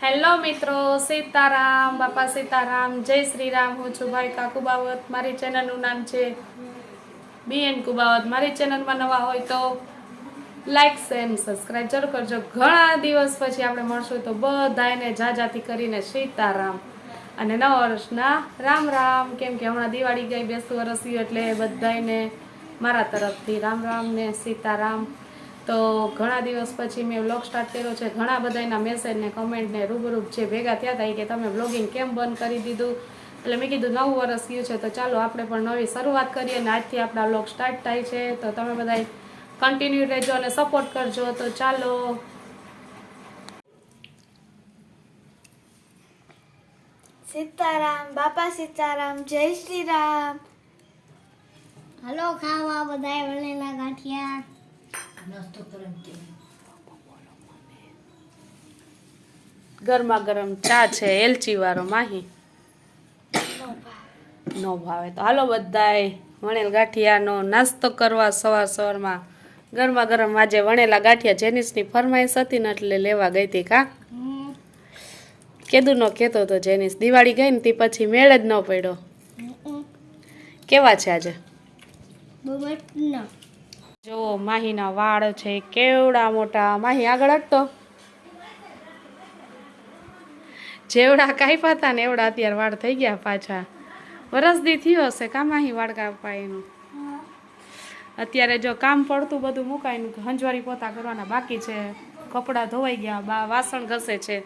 Hello મિત્રો, સીતારામ બાપા, સીતારામ, જય શ્રી રામ. હું છું ભાવિકા કુબાવત. મારી ચેનલનું નામ છે બીએન કુબાવત. મારી ચેનલમાં નવા હોય તો લાઈક શેર સબસ્ક્રાઈબ જરૂર કરજો. ઘણા દિવસ પછી આપણે મળશું તો બધાને જાજાથી કરીને સીતારામ અને નવા વર્ષના રામ રામ. કેમ કે હમણાં દિવાળી ગઈ, બેસતું વરસ ગયું, એટલે બધાને મારા તરફથી રામ રામ ને સીતારામ. તો ઘણા દિવસ પછી મેં વ્લોગ સ્ટાર્ટ કર્યો છે. ઘણા બધાના મેસેજ ને કમેન્ટ ને રૂબરૂપ જે ભેગા થયા હતા કે તમે વ્લોગિંગ કેમ બંધ કરી દીધું. એટલે મેં કીધું નવું વર્ષ ગયું છે તો ચાલો આપણે પણ નવી શરૂઆત કરીએ અને આજથી આપણા વ્લોગ સ્ટાર્ટ થાય છે. તો તમે બધા કન્ટિન્યુ રહેજો અને સપોર્ટ કરજો. તો ચાલો. સીતારામ બાપા, સીતારામ, જય શ્રી રામ. હલો ખાવા બધાય વળેલા ગાંઠિયા. ગરમા ગરમ ચા છે, એલચી વાળો. માહી નો ભાવે તો હાલો બધાય વણેલ ગાંઠિયાનો નાસ્તો કરવા સવાર સવારમાં. ગરમા ગરમ આજે વણેલા ગાંઠિયા જેનિસની ફરમાઈશ હતી ને એટલે લેવા ગઈ હતી. કા કેદું નો કહેતો તો જેનિસ દિવાળી ગઈ ને તે પછી મેળ જ ન પડ્યો. કેવા છે આજે? જો માહીના વાળ છે કેવડા મોટા. માહી આગળ હટતો. જેવડા કાપ્યા હતા ને એવડા અત્યારે વાળ થઈ ગયા પાછા. વરસદી થયો હશે કા માહી વાળ કાપવા એનું. અત્યારે જો કામ પડતું બધું મુકાયનું, હંજવારી પોતા કરવાના બાકી છે, કપડાં ધોવાઈ ગયા, વાસણ ઘસે છે.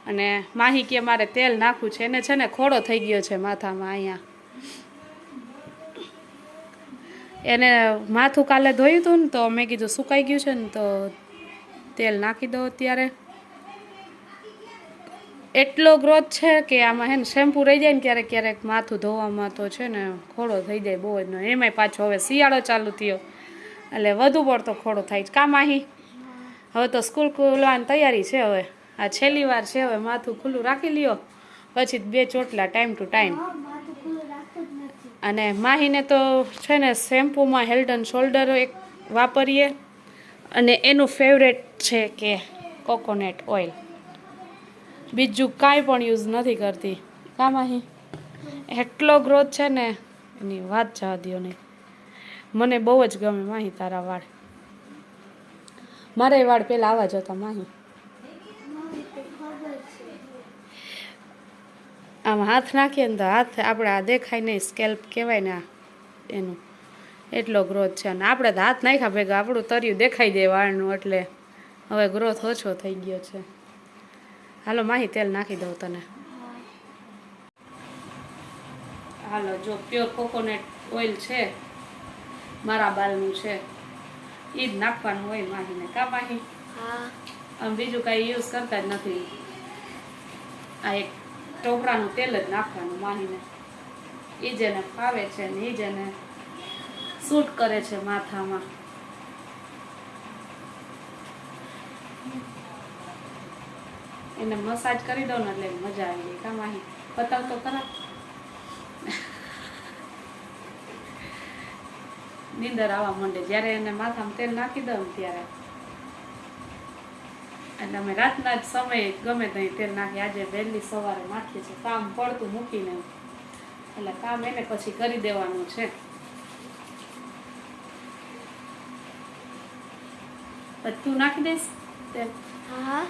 અને માહી કે મારે તેલ નાખવું છે. એને છે ને ખોડો થઈ ગયો છે માથામાં. અહીંયા એને માથું કાલે ધોયું હતું ને તો મેં કીધું સુકાઈ ગયું છે ને તો તેલ નાખી દો. અત્યારે એટલો ગ્રોથ છે કે આમાં હે ને શેમ્પુ રહી જાય ને ક્યારેક ક્યારેક માથું ધોવામાં તો છે ને ખોડો થઈ જાય બહુ જ. એમાંય પાછો હવે શિયાળો ચાલુ થયો એટલે વધુ પડતો ખોડો થાય છે. કામ આહી હવે તો સ્કૂલ ખુલવાની તૈયારી છે. હવે આ છેલ્લી વાર છે. હવે માથું ખુલ્લું રાખી લ્યો, પછી 2 ચોટલા ટાઈમ ટુ ટાઈમ. અને માહીને તો છે ને શેમ્પૂમાં હેલ્ડ એન્ડ શોલ્ડર એક વાપરીએ અને એનું ફેવરેટ છે કે કોકોનટ ઓઇલ. બીજું કાંઈ પણ યુઝ નથી કરતી. કામ અહીં એટલો ગ્રોથ છે ને એની વાત જવા દો નહીં. મને બહુ જ ગમે માહી તારા વાળ. મારે વાળ પહેલાં આવા જ હતા માહી. આમ હાથ નાખીએ ને તો હાથ આપણે આ દેખાય નહીં, સ્કેલ્પ કહેવાય ને આ એનું એટલો ગ્રોથ છે. અને આપણે તો હાથ નાખ્યા ભેગા આપણું તર્યું દેખાઈ જાય વાળનું. એટલે હવે ગ્રોથ ઓછો થઈ ગયો છે. હાલો માહી તેલ નાખી દઉં તને. હાલો જો પ્યોર કોકોનટ ઓઇલ છે, મારા બાલનું છે, એ જ નાખવાનું હોય માહીને. કા માહી? આમ બીજું કાંઈ યુઝ કરતા જ નથી. આ એક ટોપરાનું તેલ જ નાખવાનું માહીને. એ જ એને ફાવે છે ને એ જ એને સૂટ કરે છે માથામાં. એને મસાજ કરી દો ને એટલે મજા આવી ગઈ. કા માહી? બતાવ તો ખરા. નીંદર આવવા માંડે જ્યારે એને માથામાં તેલ નાખી દો ને ત્યારે. એટલે અમે રાતના જ સમયે ગમે ત્યાં તેલ નાખી. આજે વહેલી સવારે નાખીએ છીએ કામ પડતું મૂકીને. એટલે કામ એને પછી કરી દેવાનું છે. તું નાખી દઈશ તેલ? હા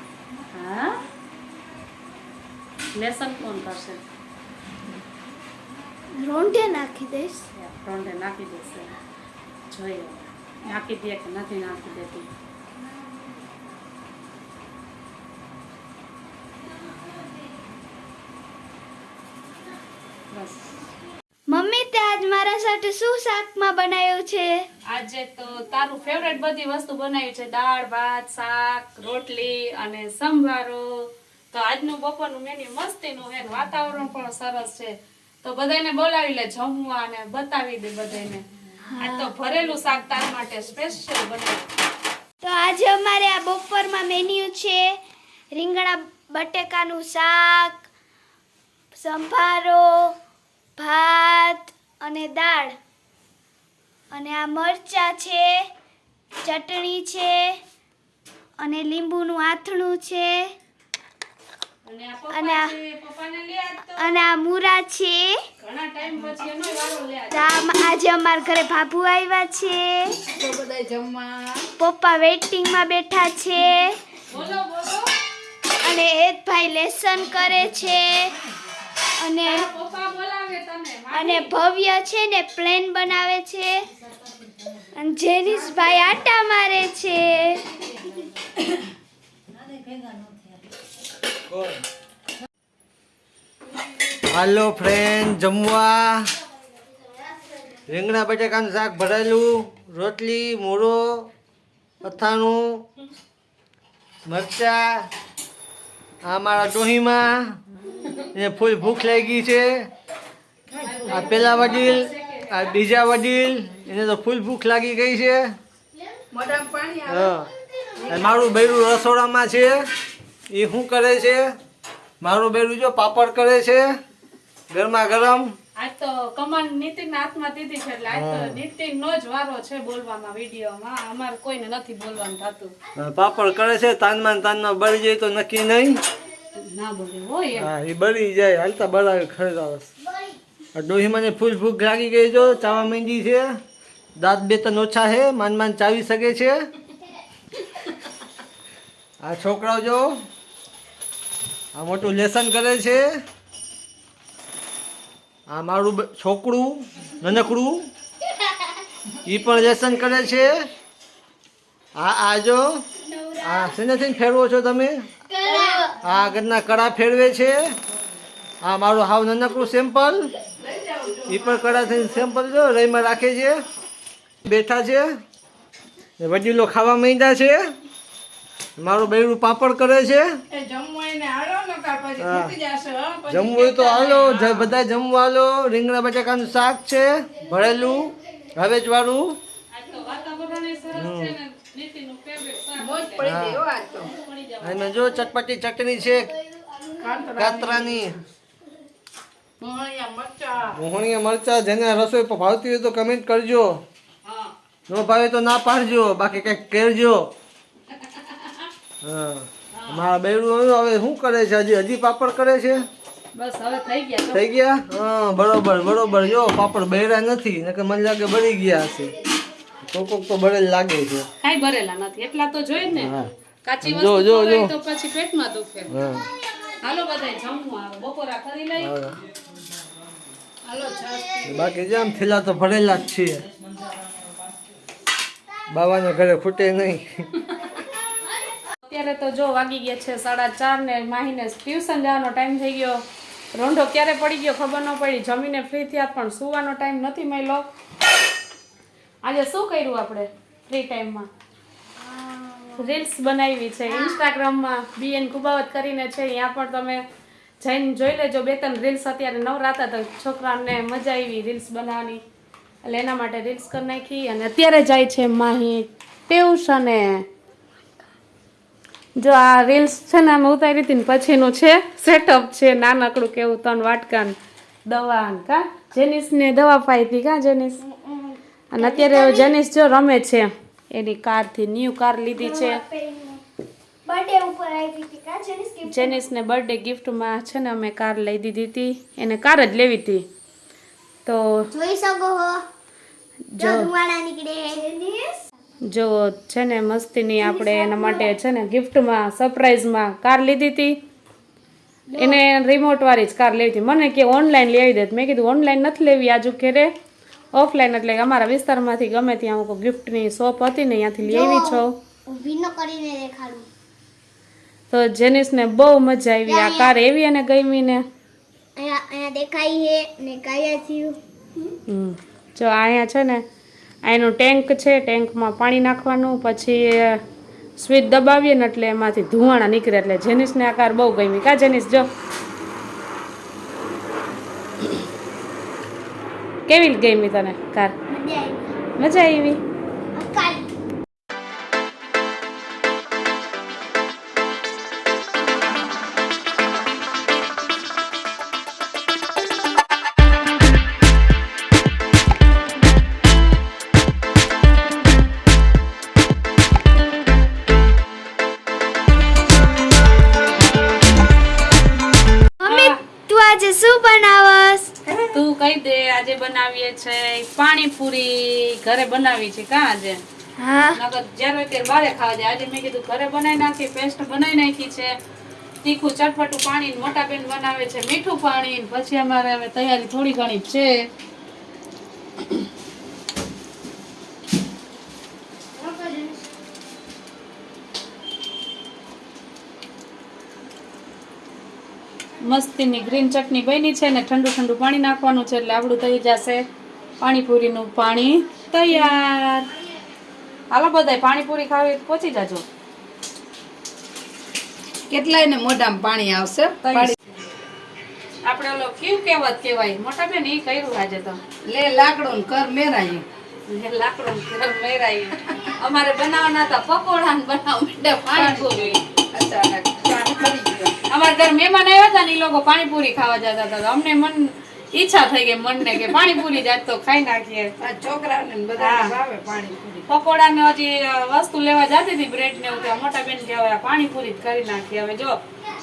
હા. લેસન કોણ કરશે? રોંઢે નાખી દઈશ. રોંઢે નાખી દેશે. જોઈએ નાખી દે કે નથી નાખી દેતી. બસ. મમ્મી તે આજ મારા સાથે શું શાકમાં બનાવ્યું છે? આજે તો તારું ફેવરેટ બધી વસ્તુ બનાવી છે. દાળ ભાત શાક રોટલી અને સંભારો. તો આજનું બપોરનું મેન્યુ મસ્તીનું છે. વાતાવરણ પણ સરસ છે. તો બધાને બોલાવી લે જમવા અને બતાવી દે બધાને. આ તો ભરેલું શાક તાર માટે સ્પેશિયલ બનાવ્યું. તો આજે અમારે આ બપોરમાં મેન્યુ છે રીંગણા બટેકાનું શાક, સંભારો, ભાત અને દાળ. અને આ મરચાં છે, ચટણી છે અને લીંબુનું આથણું છે અને આ અને પપ્પા આ- છે, પપ્પાને લે આજ તો અને આ મુરા છે. ઘણા ટાઈમ પછી એનો વારો લે આજ. તો આજે અમારા ઘરે ભાભુ આવ્યા છે. તો બધાય જમવા. પપ્પા વેઇટિંગમાં બેઠા છે બોલો બોલો. અને હેતભાઈ લેસન કરે છે અને તારા પપ્પા બોલાવે તને. અને ભવ્ય છે ને પ્લેન બનાવે છે અને જેનિસભાઈ આટા મારે છે. હાલો ફ્રેન્ડ, જમવા રીંગણા બટાકાનું શાક ભરેલું, રોટલી, મૂળો, અથાણું, મરચાં. આ મારા ડોહીમાં એને ફૂલ ભૂખ લાગી છે. આ પેલા વડીલ, આ બીજા વડીલ, એને તો ફૂલ ભૂખ લાગી ગઈ છે. હા, અને મારું બૈરું રસોડામાં છે. એ શું કરે છે? મારું બૈરું જો પાપડ કરે છે ગરમા ગરમ. આજ તો કમાન્ડ નીતિનના હાથમાં દીધી છે એટલે આજ તો નીતિનનો જ વારો છે બોલવામાં વિડીયોમાં. અમારે કોઈને નથી બોલવાનું થતું. પાપડ કરે છે. તાનમાં બળી જાય તો નક્કી નહીં. ના બોલે હોય એમ. હા, એ બળી જાય. હાલતા બળાવે ખરેખર. આ ડોહીમાં ફૂલ ભૂખ લાગી ગઈ જો, ચાવા માંડી છે. દાંત બે ત્રણ ઓછા છે, માંડ ચાવી શકે છે. આ છોકરાઓ જો આ મોટું લેસન કરે છે. આ મારું છોકરું નાનકડું એ પણ લેસન કરે છે. આ જો આ શેનાથી ફેરવો છો તમે? આ આગળના કડા ફેરવે છે. આ મારું હાવ નાનકડું સેમ્પલ, એ પણ કડાથી સેમ્પલ જો રહીમાં રાખે છે. બેઠા છે, વડીલો ખાવા માંડ્યા છે. મારું બૈરું પાપડ કરે છે. હા. જમવું હોય તો હાલો, બધા જમવા હાલો. રીંગણા બટાકાનું શાક છે ભરેલું, હવેજ વાળું. આજ તો વાતાવરણ ય સરસ છે ને નીતિનનું ફેવરેટ શાક છે. અને જો ચટપટી ચટણી છે કાતરાની. મોહણીયા મરચા. જેને રસોઈ ભાવતી હોય તો કમેન્ટ કરજો. હા. ન ભાવે તો ના પાડજો, બાકી કંઈક કહેજો. હા, મારા બૈરું હવે શું કરે છે? હજી પાપડ કરે છે. બસ હવે થઈ ગયા તો. થઈ ગયા? હા, બરોબર. જો પાપડ બૈરા નથી, નકર મને લાગે બળી ગયા હશે. કોક તો બળેલ લાગે છે. કાંઈ ભરેલા નથી એટલા તો જોઈએ ને. હા. કાચી જો, વસ્તુ જો, ખવાય જો. તો પછી પેટમાં દુખે. હા. હાલો બધાય જમવા આવે. બપોરા કરી લઈ. હા. હાલો છાશ. બાકી જેમ થેલા તો ભરેલા જ છે. બાવાના ઘરે ખૂટે નહીં. અત્યારે તો જો વાગી ગયા છે 4:30 ને માહીને ટ્યુશન જવાનો ટાઈમ થઈ ગયો. રોંઢો ક્યારે પડી ગયો ખબર ન પડી. જમીને ફ્રી થયા પણ સુવાનો ટાઈમ નથી મળ્યો. આજે શું કર્યું આપણે ફ્રી ટાઈમમાં? રીલ્સ બનાવી છે ઇન્સ્ટાગ્રામમાં. બીએન કુબાવત કરીને છે, ત્યાં પણ તમે જઈને જોઈ લેજો. 2-3 રીલ્સ અત્યારે નવરાતા તો છોકરાઓને મજા આવી રીલ્સ બનાવવાની એટલે એના માટે રીલ્સ કરી નાખી. અને અત્યારે જાય છે માહી ટ્યુશને. જો આ રીલ્સ છે ને અમે ઉતારી હતી ને પછીનું છે સેટઅપ છે નાનકડું કેવું 3 વાટકાન દવા કા જેનિસને દવા પાઈ હતી કા જેનિસ. અને અત્યારે જેનિસ જો રમે છે એની કારથી. ન્યૂ કાર લીધી છે બર્થડે ઉપર આવી હતી કા જેનિસ કે જેનિસને બર્થડે ગિફ્ટમાં છે ને અમે કાર લઈ દીધી હતી. એને કાર જ લેવી હતી તો જોઈ શકો હો. જો ધુમાડા નીકળે. જેનિસ જો છે ને મસ્તીની આપણે એના માટે છે ને ગિફ્ટમાં સરપ્રાઈઝમાં કાર લીધી હતી. એને રિમોટ વાળી જ કાર લેવી હતી. મને કે ઓનલાઈન લઈ દે. મેં કીધું ઓનલાઈન નથી લેવી, આજુ ઘેરે ઓફલાઈન એટલે કે અમારા વિસ્તારમાંથી ગમે ત્યાં કોઈ ગિફ્ટની શોપ હતી ને ત્યાંથી લઈ આવી છો. ઊભી ન કરીને દેખાડું. તો જેનિસને બહુ મજા આવી. આ કાર એવી અને ગમી ને. અહીંયા દેખાય છે ને કાયા થયું. જો અહીંયા છે ને આ એનું ટેન્ક છે. ટેન્કમાં પાણી નાખવાનું, પછી સ્વિચ દબાવીએ ને એટલે એમાંથી ધુવાણા નીકળે. એટલે જેનિસને આ કાર બહુ ગમી કા જેનિસ? જો કેવી ગમી તને કાર? મજા આવી? કાલી આજે શું બનાવસ? તું કહી દે. આજે બનાવીએ છે પાણીપુરી. ઘરે બનાવી છે કા આજે? હા. નકર જ્યારે ત્યારે બારે ખાવા જાય. આજે મેં કીધું ઘરે બનાવી નાખી, પેસ્ટ બનાવી નાખી છે. તીખું ચટપટું પાણી, મોટા બેન બનાવે છે મીઠું પાણી. પછી અમારે હવે તૈયારી થોડી ઘણી છે. મસ્તીની ગ્રીન ચટણી બની છે ને ઠંડુ ઠંડુ પાણી નાખવાનું છે એટલે આપણું થઈ જશે પાણીપુરીનું પાણી તૈયાર. હાલો બધાય પાણીપુરી ખાવી તો પહોંચી જાજો. કેટલાય ને મોઢામાં પાણી આવશે. આપણે ઓલો કેવું કહેવત કહેવાય મોટા બેન ઈ કર્યું આજે તો. લે લાકડો ને કર મેરાયું. લાકડું ઘર મેરાયું. અમારે બનાવવાના હતા પકોડા ને બનાવ માંડ્યા પાણીપુરી. અચાનક ચાટ કરી ગયો. અમારા ઘર મહેમાન આવ્યા હતા ને ઈ લોકો પાણીપુરી ખાવા જતા હતા. તો અમને ઈચ્છા થઈ ગઈ મનને કે પાણીપુરી જાત તો ખાઈ નાખીએ. આ છોકરાઓને ને બધાને હા. ભાવે પાણીપુરી. પકોડા ને હજી વસ્તુ લેવા જતી હતી બ્રેડ ને એવું ત્યાં મોટા બેન કે હવે આ પાણીપુરી જ કરી નાખી. હવે જો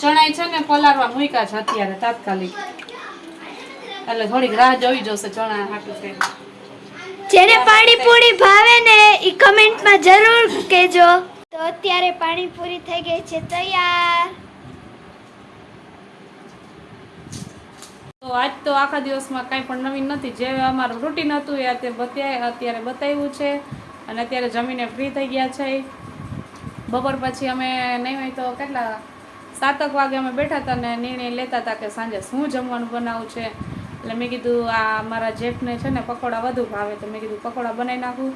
ચણાઈ છે ને પલાળવા મૂક્યા છે અત્યારે તાત્કાલિક, એટલે થોડીક રાહ જોવી જોશે ચણા હાટું થઈને. જેને પાણીપુરી ભાવે ને ઈ કમેન્ટમાં જરૂર કહેજો. તો અત્યારે પાણીપુરી થઈ ગઈ છે તૈયાર. તો આજ તો આખા દિવસમાં કાંઈ પણ નવીન નથી. જે અમારું રૂટીન હતું એ અત્યારે બતાવ્યું છે. અને અત્યારે જમીને ફ્રી થઈ ગયા છે. બપોર પછી અમે નહીં હોય તો કેટલા 7 વાગે અમે બેઠા હતા ને નિર્ણય લેતા હતા કે સાંજે શું જમવાનું બનાવવું છે. એટલે મેં કીધું આ મારા જેઠને છે ને પકોડા વધુ ભાવે તો મેં કીધું પકોડા બનાવી નાખું.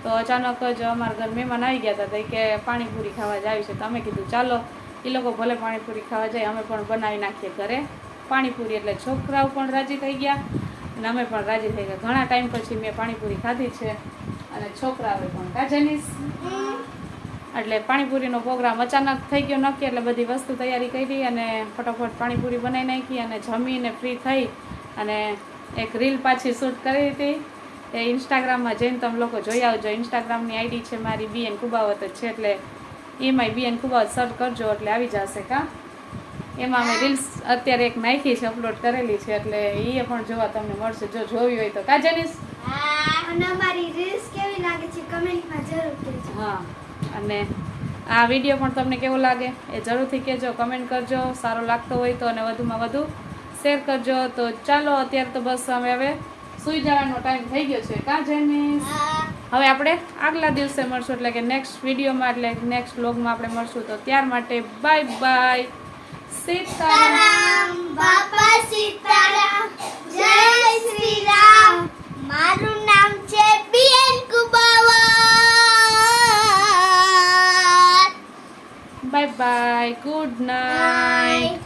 તો અચાનક જ અમારા ઘર મહેમાન આવી ગયા હતા તો ઈ કે પાણીપુરી ખાવા જ આવી છે. તો અમે કીધું ચાલો એ લોકો ભલે પાણીપુરી ખાવા જાય અમે પણ બનાવી નાખીએ ઘરે પાણીપુરી. એટલે છોકરાઓ પણ રાજી થઈ ગયા અને અમે પણ રાજી થઈ ગયા. ઘણા ટાઈમ પછી મેં પાણીપુરી ખાધી છે અને છોકરાઓએ પણ કાજેનીસ. એટલે પાણીપુરીનો પ્રોગ્રામ અચાનક થઈ ગયો નક્કી. એટલે બધી વસ્તુ તૈયારી કરી અને ફટાફટ પાણીપુરી બનાવી નાખી અને જમીને ફ્રી થઈ અને એક રીલ પાછી શૂટ કરી હતી. એ ઇન્સ્ટાગ્રામમાં જઈને તમે લોકો જોઈ આવજો. ઇન્સ્ટાગ્રામની આઈડી છે મારી BN કુબાવત જ છે. એટલે એમાંય BN કુબાવત સર્ચ કરજો એટલે આવી જશે કા. એમાં અમે રીલ્સ અત્યારે એક નાખી છે, અપલોડ કરેલી છે. એટલે એ પણ જોવા તમને મળશે જો જોવી હોય તો. કા જેનિસ? અને અમારી રીલ્સ કેવી લાગે છે કમેન્ટમાં જરૂર કહેજો. હા, અને આ વિડીયો પણ તમને કેવો લાગે એ જરૂરથી કહેજો, કમેન્ટ કરજો. સારો લાગતો હોય તો અને વધુમાં વધુ શેર કરજો. તો ચાલો અત્યારે તો બસ હવે સૂઈ જવાનો ટાઈમ થઈ ગયો છે. કા જેનિસ? હવે આપણે આગલા દિવસે મળશું એટલે કે નેક્સ્ટ વિડીયોમાં એટલે નેક્સ્ટ વ્લોગમાં આપણે મળશું. તો ત્યાર માટે બાય બાય. સીતારામ. બાપા સીતારામ. જય શ્રી રામ. મારું નામ છે BN Kubavat. Bye bye. Good night.